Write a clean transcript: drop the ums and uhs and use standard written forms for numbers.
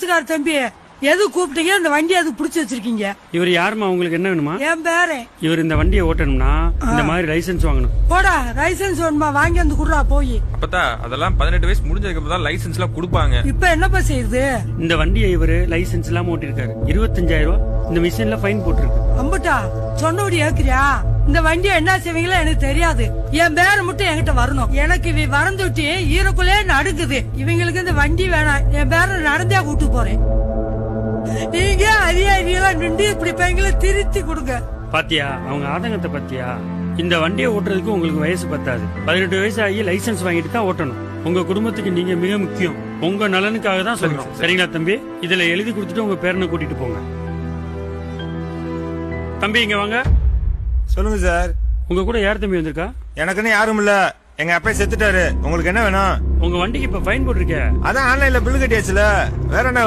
தம்பி எது கூப்பிட்டீங்க? இந்த வண்டி அது புடிச்சு வச்சிருக்கீங்க. இவர் யாருமா? உங்களுக்கு என்ன வேணுமா? என் பேரே. இவர் இந்த வண்டியை ஓட்டணும்னா இந்த மாதிரி லைசென்ஸ் வாங்கணும். போடா, லைசென்ஸ் வேணுமா? வாங்கி வந்து குடுறா போய். அப்பதா அதெல்லாம் 18 வயசு முடிஞ்சதுக்கு அப்புறம் தான் லைசென்ஸ் எல்லாம் கொடுப்பாங்க. இப்ப என்னப்பா செய்யுது? இந்த வண்டியை இவரு லைசென்ஸ் இல்லாம ஓட்டிருக்காரு. 25,000 ரூபாய் இந்த மிஷின்ல ஃபைன் போட்டிருக்கு. அம்பட்டா சொன்னபடி ஏக்குறியா? இந்த வண்டியை என்ன செய்வீங்களோ எனக்கு தெரியாது. என் பேரை மட்டும் என்கிட்ட வரணும். எனக்கு இவ வரந்துட்டி ஈரக்குள்ளே நடுக்குது. இவங்களுக்கு இந்த வண்டி வேணாம். என் பேரை நடந்தே கூட்டு போறேன். நீங்க அதிகாரிகளா நின்று இப்படி பையங்களை திருத்தி கொடுங்க. பாத்தியா அவங்க ஆதங்கத்தை? பாத்தியா? இந்த வண்டியை ஓட்டுறதுக்கு உங்களுக்கு வயசு பத்தாது. 18 வயசு ஆகி லைசென்ஸ் வாங்கிட்டு தான் ஓட்டணும். உங்க குடும்பத்துக்கு நீங்க மிக முக்கியம். உங்க நலனுக்காக தான் சொல்றோம். சரிங்களா தம்பி? இதுல எழுதி கொடுத்துட்டு உங்க பேரனை கூட்டிட்டு போங்க. தம்பி இங்க வாங்க. சொல்லுங்க சார். உங்க கூட யார் தம்பி வந்திருக்கா? எனக்குன்னு யாரும் இல்ல. எங்க அப்பா செத்துட்டாரு. உங்களுக்கு என்ன வேணும்? உங்க வண்டிக்கு இப்ப ஃபைன் போட்டிருக்க. அதான் ஆன்லைன்ல பில் கட்டியாச்சுல. வேற என்ன?